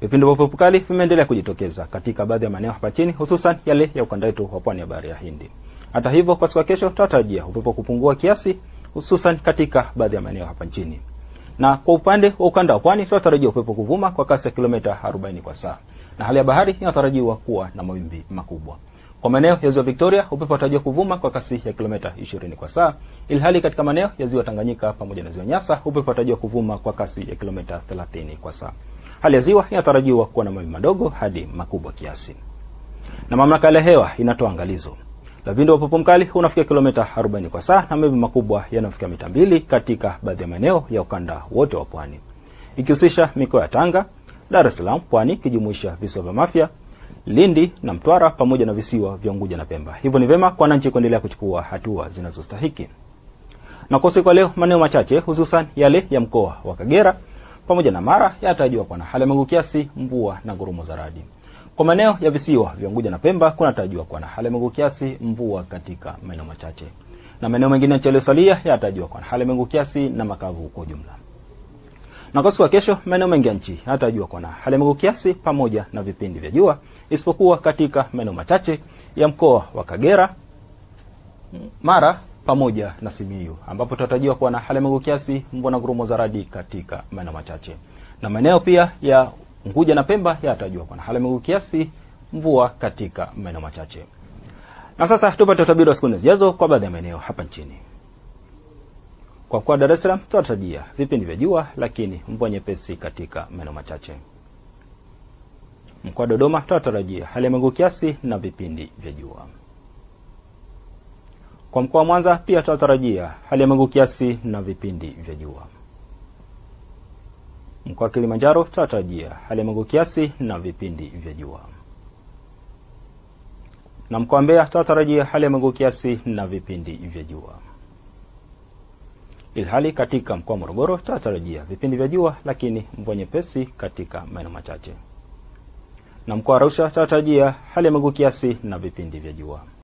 Vipindi vya upepo mkali vimeendelea kujitokeza katika baadhi ya maeneo hapa chini, hususan yale ya ukanda wetu wa pwani ya bahari ya Hindi. Hata hivyo, kwa siku ya kesho tunatarajia upepo kupungua kiasi, hususan katika baadhi ya maeneo hapa nchini. Na kwa upande wa ukanda wa pwani tunatarajia upepo kuvuma kwa kasi ya kilomita 40 kwa saa. Na hali ya bahari inatarajiwa kuwa na mawimbi makubwa. Kwa maeneo ya Ziwa Victoria, upepo unatarajiwa kuvuma kwa kasi ya kilomita 20 kwa saa, ilhali katika maeneo ya Ziwa Tanganyika pamoja na Ziwa Nyasa, upepo unatarajiwa kuvuma kwa kasi ya kilomita 30 kwa saa. Hali ya ziwa inatarajiwa kuwa na mawimbi madogo hadi makubwa kiasi. Na mamlaka ya hewa inatoa angalizo la vindo vya upepo mkali unafikia kilomita 40 kwa saa na mawimbi makubwa yanafikia mita 2 katika baadhi ya maeneo ya ukanda wote wa pwani, ikihusisha mikoa ya Tanga, Dar es Salaam, Pwani kijumuisha visiwa vya Mafia, Lindi na Mtwara pamoja na visiwa vya Unguja na Pemba. Hivyo ni vema kwa wananchi kuendelea kuchukua hatua zinazostahiki. Na kwa siku leo, maeneo machache hususan yale ya mkoa wa Kagera pamoja na Mara yanatarajiwa kuwa na hali ya mawingu kiasi, mvua na ngurumo za radi. Kwa maeneo ya visiwa vya Unguja na Pemba kunatarajiwa kuwa na hali ya mawingu kiasi, mvua katika maeneo machache. Na maeneo mengine yaliyosalia yanatarajiwa kuwa na hali ya mawingu kiasi na makavu kwa ujumla. Na kwa siku ya kesho, maeneo mengi ya nchi yanatarajiwa kuwa na hali ya mawingu kiasi pamoja na vipindi vya jua, isipokuwa katika maeneo machache ya mkoa wa Kagera, Mara pamoja na Simiyu, ambapo tutatarajiwa kuwa na hali ya mawingu kiasi, mvua na ngurumo za radi katika maeneo machache. Na maeneo pia ya Unguja na Pemba yanatarajiwa kuwa na hali ya mawingu kiasi, mvua katika maeneo machache. Na sasa tupate utabiri wa siku zijazo kwa baadhi ya maeneo hapa nchini. Kwa mkoa wa Dar es Salaam tunatarajia vipindi vya jua lakini mvua nyepesi katika maeneo machache. Mkoa wa Dodoma tunatarajia hali ya mawingu kiasi na vipindi vya jua. Kwa mkoa wa Mwanza pia tunatarajia hali ya mawingu kiasi na vipindi vya jua. Mkoa wa Kilimanjaro tunatarajia hali ya mawingu kiasi na vipindi vya jua. Na mkoa wa Mbeya tunatarajia hali ya mawingu kiasi na vipindi vya jua. Ilhali katika mkoa wa Morogoro tunatarajia vipindi vya jua lakini mvua nyepesi katika maeneo machache. Na mkoa wa Arusha tunatarajia hali ya mawingu kiasi na vipindi vya jua.